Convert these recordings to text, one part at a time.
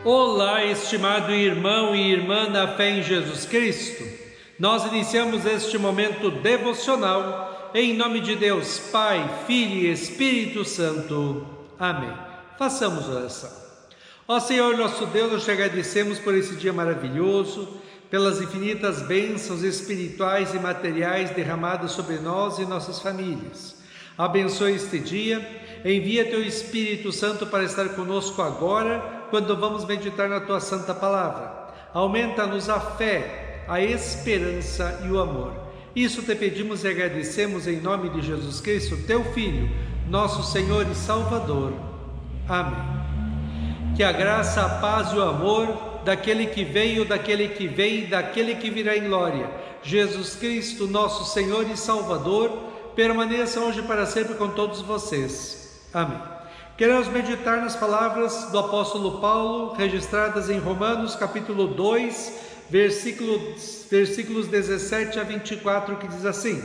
Olá, estimado irmão e irmã na fé em Jesus Cristo. Nós iniciamos este momento devocional em nome de Deus, Pai, Filho e Espírito Santo. Amém. Façamos oração. Ó Senhor, nosso Deus, nós te agradecemos por esse dia maravilhoso, pelas infinitas bênçãos espirituais e materiais derramadas sobre nós e nossas famílias. Abençoe este dia, envia teu Espírito Santo para estar conosco agora, quando vamos meditar na tua santa palavra. Aumenta-nos a fé, a esperança e o amor. Isso te pedimos e agradecemos em nome de Jesus Cristo, teu Filho, nosso Senhor e Salvador. Amém. Que a graça, a paz e o amor daquele que veio, daquele que vem e daquele que virá em glória, Jesus Cristo, nosso Senhor e Salvador, permaneçam hoje para sempre com todos vocês. Amém. Queremos meditar nas palavras do apóstolo Paulo, registradas em Romanos, capítulo 2, versículos 17 a 24, que diz assim: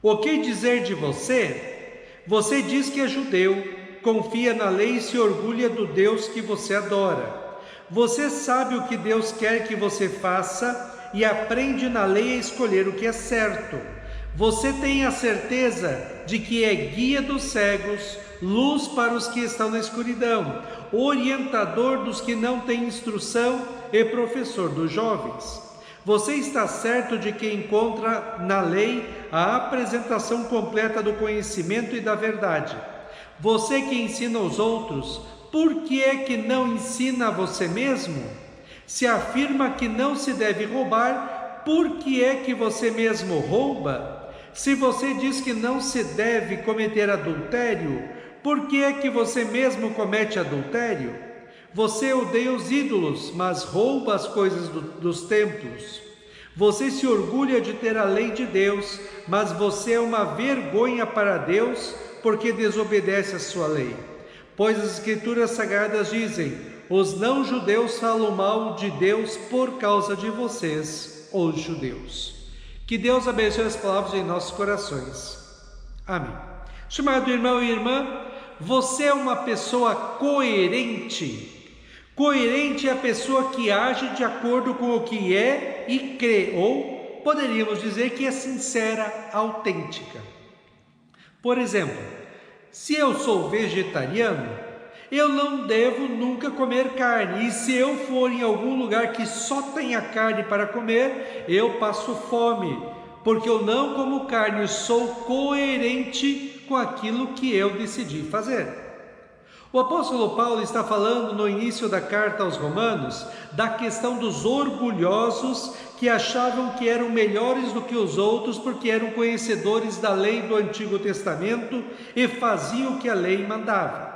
O que dizer de você? Você diz que é judeu, confia na lei e se orgulha do Deus que você adora. Você sabe o que Deus quer que você faça e aprende na lei a escolher o que é certo. Você tem a certeza de que é guia dos cegos, luz para os que estão na escuridão, orientador dos que não têm instrução e professor dos jovens. Você está certo de que encontra na lei a apresentação completa do conhecimento e da verdade. Você que ensina aos outros, por que é que não ensina a você mesmo? Se afirma que não se deve roubar, por que é que você mesmo rouba? Se você diz que não se deve cometer adultério, por que é que você mesmo comete adultério? Você odeia os ídolos, mas rouba as coisas dos templos. Você se orgulha de ter a lei de Deus, mas você é uma vergonha para Deus, porque desobedece a sua lei. Pois as Escrituras Sagradas dizem: os não-judeus falam mal de Deus por causa de vocês, os judeus. Que Deus abençoe as palavras em nossos corações. Amém. Estimado irmão e irmã, você é uma pessoa coerente. Coerente é a pessoa que age de acordo com o que é e crê, ou poderíamos dizer que é sincera, autêntica. Por exemplo, se eu sou vegetariano, eu não devo nunca comer carne, e se eu for em algum lugar que só tenha carne para comer, eu passo fome, porque eu não como carne, sou coerente com aquilo que eu decidi fazer. O apóstolo Paulo está falando no início da carta aos Romanos da questão dos orgulhosos que achavam que eram melhores do que os outros porque eram conhecedores da lei do Antigo Testamento e faziam o que a lei mandava.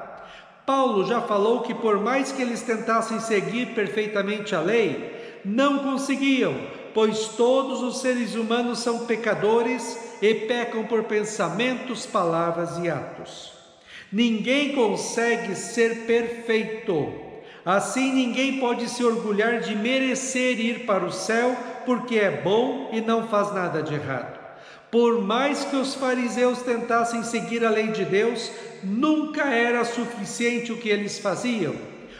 Paulo já falou que por mais que eles tentassem seguir perfeitamente a lei, não conseguiam, pois todos os seres humanos são pecadores e pecam por pensamentos, palavras e atos. Ninguém consegue ser perfeito. Assim, ninguém pode se orgulhar de merecer ir para o céu porque é bom e não faz nada de errado. Por mais que os fariseus tentassem seguir a lei de Deus, nunca era suficiente o que eles faziam.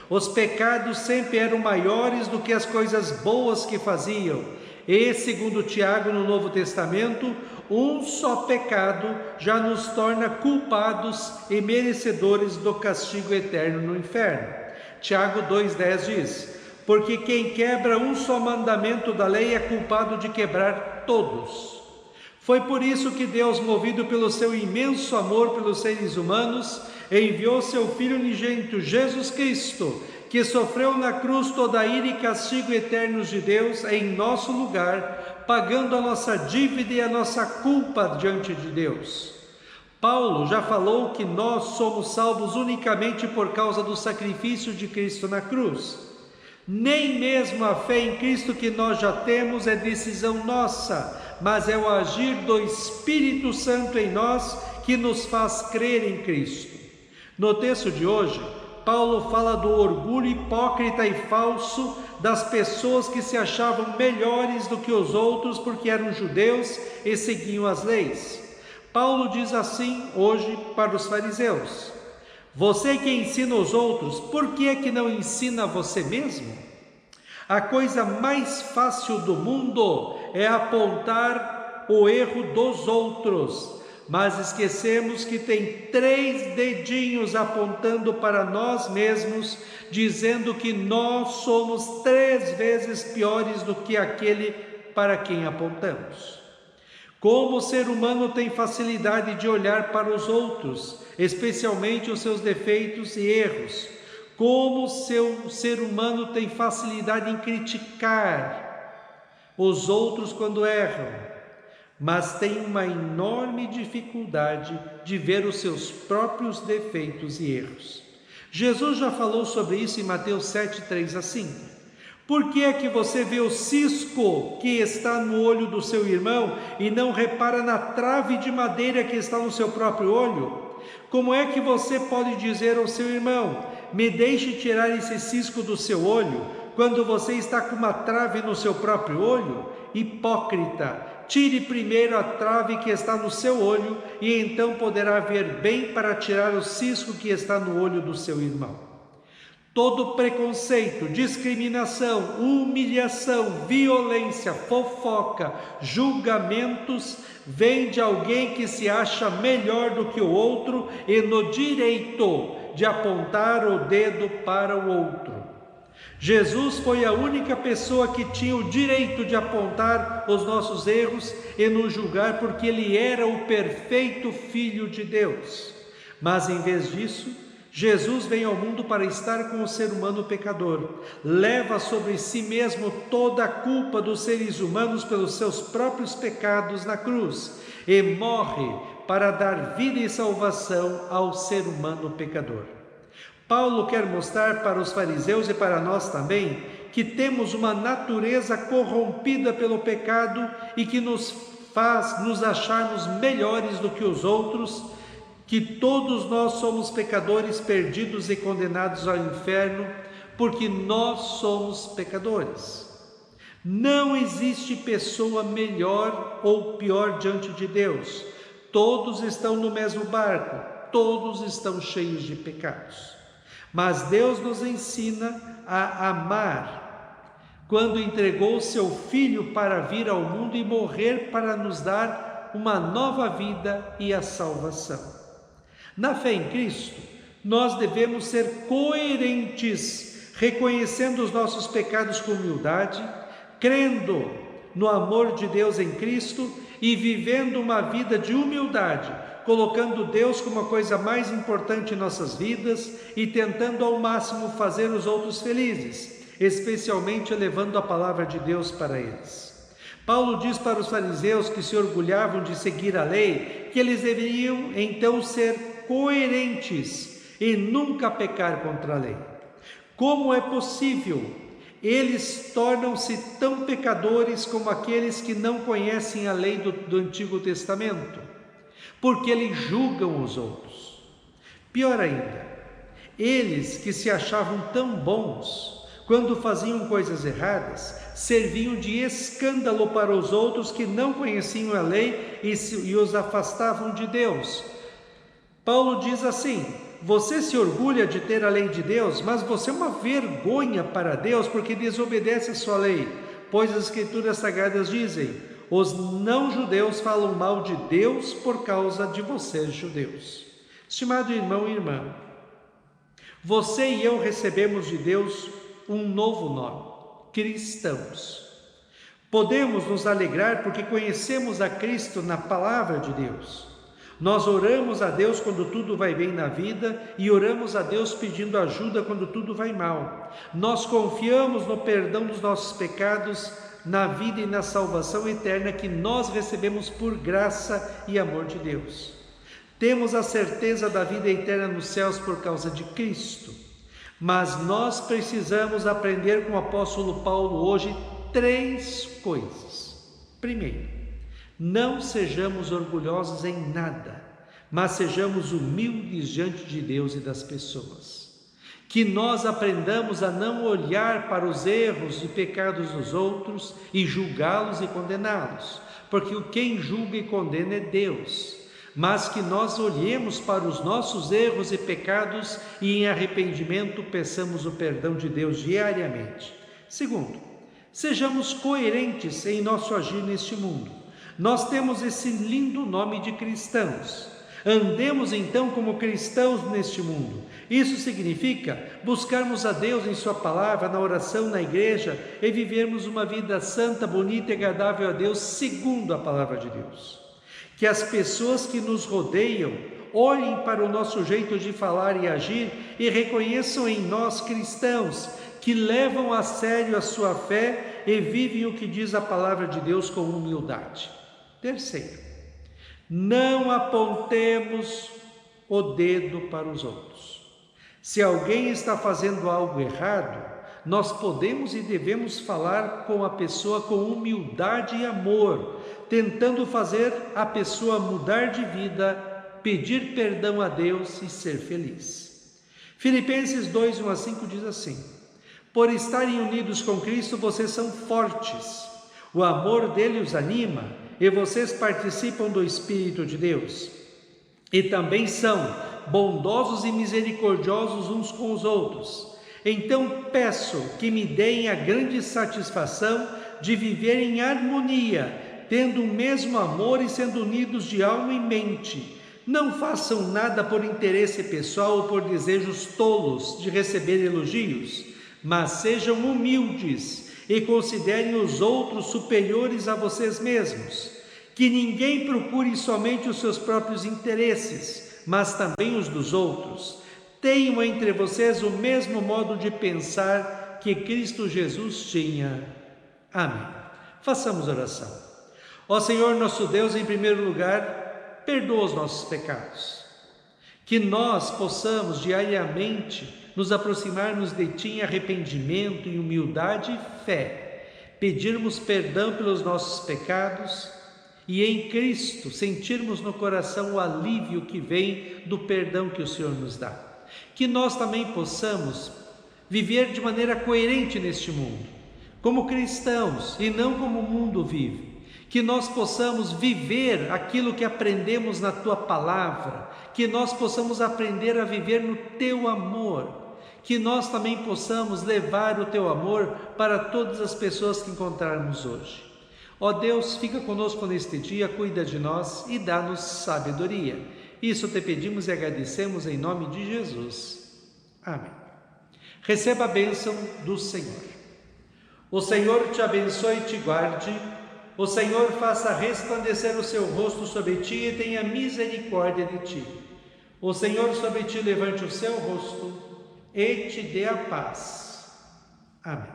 Os pecados sempre eram maiores do que as coisas boas que faziam. E, segundo Tiago no Novo Testamento, um só pecado já nos torna culpados e merecedores do castigo eterno no inferno. Tiago 2,10 diz: porque quem quebra um só mandamento da lei é culpado de quebrar todos. Foi por isso que Deus, movido pelo seu imenso amor pelos seres humanos, enviou seu Filho unigênito, Jesus Cristo, que sofreu na cruz toda a ira e castigo eternos de Deus em nosso lugar, pagando a nossa dívida e a nossa culpa diante de Deus. Paulo já falou que nós somos salvos unicamente por causa do sacrifício de Cristo na cruz. Nem mesmo a fé em Cristo que nós já temos é decisão nossa, mas é o agir do Espírito Santo em nós que nos faz crer em Cristo. No texto de hoje, Paulo fala do orgulho hipócrita e falso das pessoas que se achavam melhores do que os outros porque eram judeus e seguiam as leis. Paulo diz assim hoje para os fariseus: Você que ensina os outros, por que é que não ensina você mesmo? A coisa mais fácil do mundo é apontar o erro dos outros, mas esquecemos que tem 3 dedinhos apontando para nós mesmos, dizendo que nós somos 3 vezes piores do que aquele para quem apontamos. Como o ser humano tem facilidade de olhar para os outros, especialmente os seus defeitos e erros. Como o ser humano tem facilidade em criticar os outros quando erram, mas tem uma enorme dificuldade de ver os seus próprios defeitos e erros. Jesus já falou sobre isso em Mateus 7, 3 a 5. Por que é que você vê o cisco que está no olho do seu irmão e não repara na trave de madeira que está no seu próprio olho? Como é que você pode dizer ao seu irmão: me deixe tirar esse cisco do seu olho, quando você está com uma trave no seu próprio olho? Hipócrita, tire primeiro a trave que está no seu olho, e então poderá ver bem para tirar o cisco que está no olho do seu irmão. Todo preconceito, discriminação, humilhação, violência, fofoca, julgamentos vem de alguém que se acha melhor do que o outro e no direito de apontar o dedo para o outro. Jesus foi a única pessoa que tinha o direito de apontar os nossos erros e nos julgar, porque ele era o perfeito Filho de Deus. Mas em vez disso, Jesus vem ao mundo para estar com o ser humano pecador, leva sobre si mesmo toda a culpa dos seres humanos pelos seus próprios pecados na cruz e morre para dar vida e salvação ao ser humano pecador. Paulo quer mostrar para os fariseus e para nós também que temos uma natureza corrompida pelo pecado e que nos faz nos acharmos melhores do que os outros, que todos nós somos pecadores perdidos e condenados ao inferno, porque nós somos pecadores. Não existe pessoa melhor ou pior diante de Deus. Todos estão no mesmo barco, todos estão cheios de pecados. Mas Deus nos ensina a amar, quando entregou seu Filho para vir ao mundo e morrer para nos dar uma nova vida e a salvação. Na fé em Cristo, nós devemos ser coerentes, reconhecendo os nossos pecados com humildade, crendo no amor de Deus em Cristo e vivendo uma vida de humildade, colocando Deus como a coisa mais importante em nossas vidas e tentando ao máximo fazer os outros felizes, especialmente levando a palavra de Deus para eles. Paulo diz para os fariseus que se orgulhavam de seguir a lei, que eles deveriam então ser coerentes e nunca pecar contra a lei. Como é possível? Eles tornam-se tão pecadores como aqueles que não conhecem a lei do Antigo Testamento, porque eles julgam os outros. Pior ainda, eles que se achavam tão bons, quando faziam coisas erradas, serviam de escândalo para os outros que não conheciam a lei e os afastavam de Deus. Paulo diz assim: você se orgulha de ter a lei de Deus, mas você é uma vergonha para Deus porque desobedece a sua lei, pois as Escrituras Sagradas dizem: os não-judeus falam mal de Deus por causa de vocês, judeus. Estimado irmão e irmã, você e eu recebemos de Deus um novo nome: cristãos. Podemos nos alegrar porque conhecemos a Cristo na palavra de Deus. Nós oramos a Deus quando tudo vai bem na vida e oramos a Deus pedindo ajuda quando tudo vai mal. Nós confiamos no perdão dos nossos pecados, na vida e na salvação eterna que nós recebemos por graça e amor de Deus. Temos a certeza da vida eterna nos céus por causa de Cristo. Mas nós precisamos aprender com o apóstolo Paulo hoje 3 coisas. Primeiro, não sejamos orgulhosos em nada, mas sejamos humildes diante de Deus e das pessoas. Que nós aprendamos a não olhar para os erros e pecados dos outros e julgá-los e condená-los, porque quem julga e condena é Deus. mas que nós olhemos para os nossos erros e pecados e em arrependimento peçamos o perdão de Deus diariamente. Segundo, sejamos coerentes em nosso agir neste mundo. Nós temos esse lindo nome de cristãos. Andemos então como cristãos neste mundo. Isso significa buscarmos a Deus em sua palavra, na oração, na igreja e vivermos uma vida santa, bonita e agradável a Deus segundo a palavra de Deus. Que as pessoas que nos rodeiam olhem para o nosso jeito de falar e agir e reconheçam em nós cristãos que levam a sério a sua fé e vivem o que diz a palavra de Deus com humildade. Terceiro, não apontemos o dedo para os outros. Se alguém está fazendo algo errado, nós podemos e devemos falar com a pessoa com humildade e amor, tentando fazer a pessoa mudar de vida, pedir perdão a Deus e ser feliz. Filipenses 2, 1-5 diz assim: por estarem unidos com Cristo, vocês são fortes. O amor dele os anima e vocês participam do Espírito de Deus. E também são bondosos e misericordiosos uns com os outros. Então peço que me deem a grande satisfação de viver em harmonia, tendo o mesmo amor e sendo unidos de alma e mente. Não façam nada por interesse pessoal ou por desejos tolos de receber elogios, mas sejam humildes e considerem os outros superiores a vocês mesmos. Que ninguém procure somente os seus próprios interesses, mas também os dos outros. Tenham entre vocês o mesmo modo de pensar que Cristo Jesus tinha. Amém. Façamos oração. Ó Senhor nosso Deus, em primeiro lugar, perdoa os nossos pecados. Que nós possamos diariamente nos aproximarmos de Ti em arrependimento, em humildade e fé, pedirmos perdão pelos nossos pecados e em Cristo sentirmos no coração o alívio que vem do perdão que o Senhor nos dá. Que nós também possamos viver de maneira coerente neste mundo, como cristãos e não como o mundo vive. Que nós possamos viver aquilo que aprendemos na Tua palavra, que nós possamos aprender a viver no Teu amor, que nós também possamos levar o Teu amor para todas as pessoas que encontrarmos hoje. Ó Deus, fica conosco neste dia, cuida de nós e dá-nos sabedoria. Isso te pedimos e agradecemos em nome de Jesus. Amém. Receba a bênção do Senhor. O Senhor te abençoe e te guarde. O Senhor faça resplandecer o seu rosto sobre ti e tenha misericórdia de ti. O Senhor sobre ti levante o seu rosto e te dê a paz. Amém.